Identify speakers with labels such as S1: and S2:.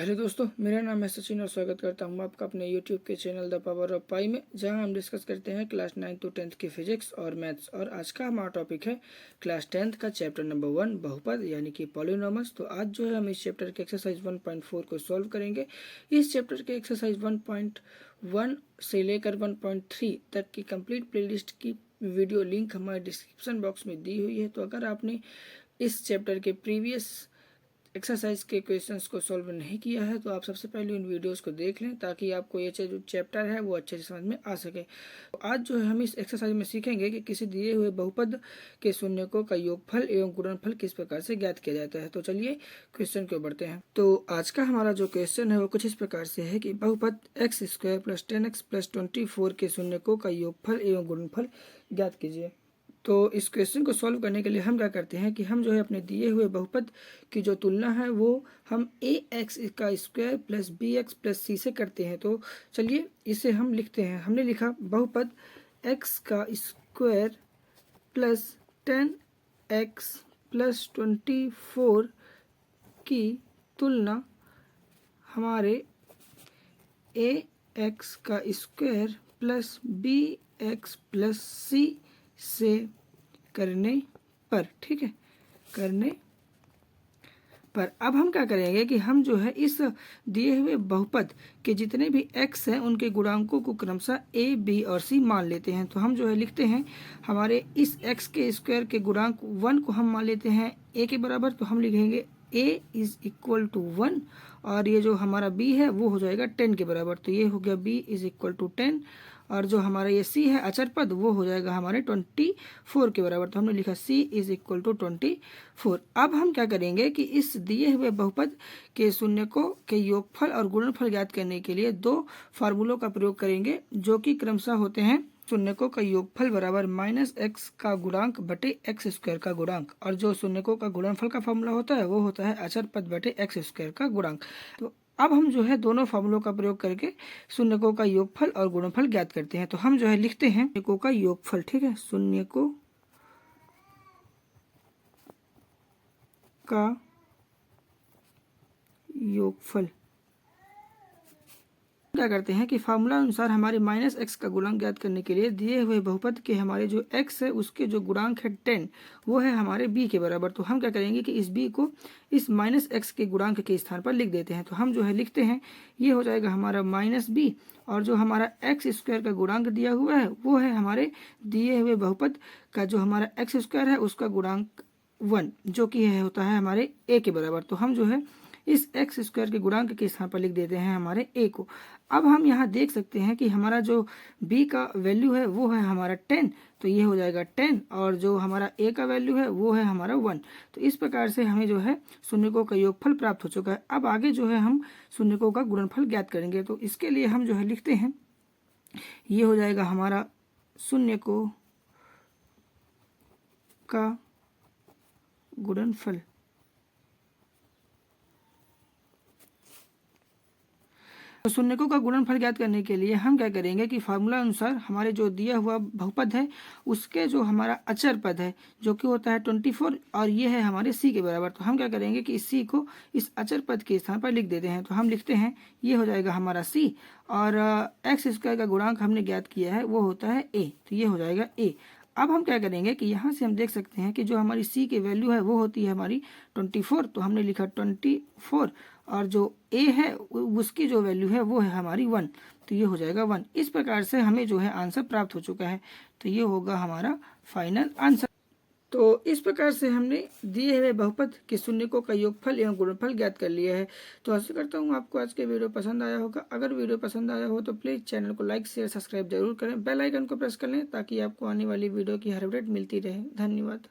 S1: Hello दोस्तों, मेरा नाम है सचिन और स्वागत करता हूं आपका अपने यूट्यूब के चैनल द पावर ऑफ पाई में, जहां हम डिस्कस करते हैं क्लास 9 to 10 की फिजिक्स और मैथ्स। और आज का हमारा टॉपिक है क्लास 10 का चैप्टर नंबर 1 बहुपद यानी कि पॉलिनॉमस। तो आज जो है हम इस चैप्टर के एक्सरसाइज 1.4 को सॉल्व करेंगे। इस चैप्टर के एक्सरसाइज 1.1 से लेकर 1.3 तक की कंप्लीट प्लेलिस्ट की वीडियो लिंक हमारे डिस्क्रिप्शन बॉक्स में दी हुई है। तो अगर आपने इस चैप्टर के प्रीवियस एक्सरसाइज के क्वेश्चंस को सॉल्व नहीं किया है तो आप सबसे पहले उन वीडियोस को देख लें, ताकि आपको ये जो चैप्टर है वो अच्छे से समझ में आ सके। तो आज जो है हम इस एक्सरसाइज में सीखेंगे कि किसी दिए हुए बहुपद के शून्यकों का योगफल एवं गुणनफल किस प्रकार से ज्ञात किया जाता है। तो चलिए क्वेश्चन को बढ़ते हैं। तो आज का हमारा जो क्वेश्चन है वो कुछ इस प्रकार से है कि बहुपद x² + 10x + 24 के शून्यकों का योगफल एवं गुणनफल ज्ञात कीजिए। तो इस क्वेश्चन को सॉल्व करने के लिए हम क्या करते हैं कि हम जो है अपने दिए हुए बहुपद की जो तुलना है वो हम ax² + bx + c से करते हैं। तो चलिए इसे हम लिखते हैं। हमने लिखा बहुपद x² + 10x + 24 की तुलना हमारे ax² + bx + c से करने पर, ठीक है, करने पर अब हम क्या करेंगे कि हम जो है इस दिए हुए बहुपद के जितने भी x हैं उनके गुणांकों को क्रमशः a, b और c मान लेते हैं। तो हम जो है लिखते हैं हमारे इस x के स्क्वायर के गुणांक 1 को हम मान लेते हैं a के बराबर। तो हम लिखेंगे a = 1 और ये जो हमारा b है वो हो जाएगा 10 के बराबर। तो ये हो गया b = 10 और जो हमारा ये c है अचर पद वो हो जाएगा हमारे 24 के बराबर। तो हमने लिखा c = 24। अब हम क्या करेंगे कि इस दिए हुए बहुपद के शून्यकों के योगफल और गुणनफल ज्ञात करने के लिए दो फार्मूलों का प्रयोग करेंगे, जो कि क्रमशः होते हैं शून्यकों का योगफल बराबर -x का गुणांक बटे x² का गुणांक, और जो शून्यकों का गुणनफल का फार्मूला होता है वो होता है अचर पद बटे x² का गुणांक। तो अब हम जो है दोनों फार्मूलों का प्रयोग करके शून्यकों का योगफल और गुणनफल ज्ञात करते हैं। तो हम जो है लिखते हैं शून्यकों का योगफल, ठीक है, शून्यकों का योगफल। क्या करते हैं कि फार्मूला अनुसार हमारे -x का गुणांक ज्ञात करने के लिए दिए हुए बहुपद के हमारे जो x है उसके जो गुणांक है 10 वो है हमारे b के बराबर। तो हम क्या करेंगे कि इस b को इस -x के गुणांक के स्थान पर लिख देते हैं। तो हम जो है लिखते हैं ये हो जाएगा हमारा -b और जो हमारा x² का गुणांक दिया हुआ है वो है हमारे दिए हुए बहुपद का जो हमारा x² है उसका गुणांक 1, जो कि होता है हमारे a के बराबर। तो हम जो है इस x² के गुणांक के स्थान पर लिख देते हैं हमारे a को। अब हम यहाँ देख सकते हैं कि हमारा जो b का वैल्यू है वो है हमारा 10, तो ये हो जाएगा 10 और जो हमारा a का वैल्यू है वो है हमारा 1। तो इस प्रकार से हमें जो है शून्यकों का योगफल प्राप्त हो चुका है। अब आगे जो है हम शून्यकों का गुणनफल ज्ञात करेंगे। तो इसके लिए हम जो है लिखते हैं ये हो जाएगा हमारा शून्यकों का गुणनफल। तो शून्यकों का गुणनफल ज्ञात करने के लिए हम क्या करेंगे कि फार्मूला अनुसार हमारे जो दिया हुआ बहुपद है उसके जो हमारा अचर पद है जो कि होता है 24 और ये है हमारे c के बराबर। तो हम क्या करेंगे कि इस c को इस अचर पद के स्थान पर लिख देते हैं। तो हम लिखते हैं ये हो जाएगा हमारा c और x² का गुणांक हमने ज्ञात किया है वो होता है a, तो ये हो जाएगा a। अब हम क्या करेंगे कि यहाँ से हम देख सकते हैं कि जो हमारी c की वैल्यू है वो होती है हमारी 24। तो हमने लिखा 24 और जो a है उसकी जो वैल्यू है वो है हमारी 1, तो ये हो जाएगा 1। इस प्रकार से हमें जो है आंसर प्राप्त हो चुका है। तो ये होगा हमारा फाइनल आंसर। तो इस प्रकार से हमने दिए हुए बहुपद के शून्यकों का योगफल एवं गुणनफल ज्ञात कर लिया है। तो आशा करता हूँ आपको आज के वीडियो पसंद आया होगा। अगर वीडियो पसंद आया हो तो प्लीज़ चैनल को लाइक शेयर सब्सक्राइब जरूर करें, बेल आइकन को प्रेस कर लें ताकि आपको आने वाली वीडियो की हर अपडेट मिलती रहे। धन्यवाद।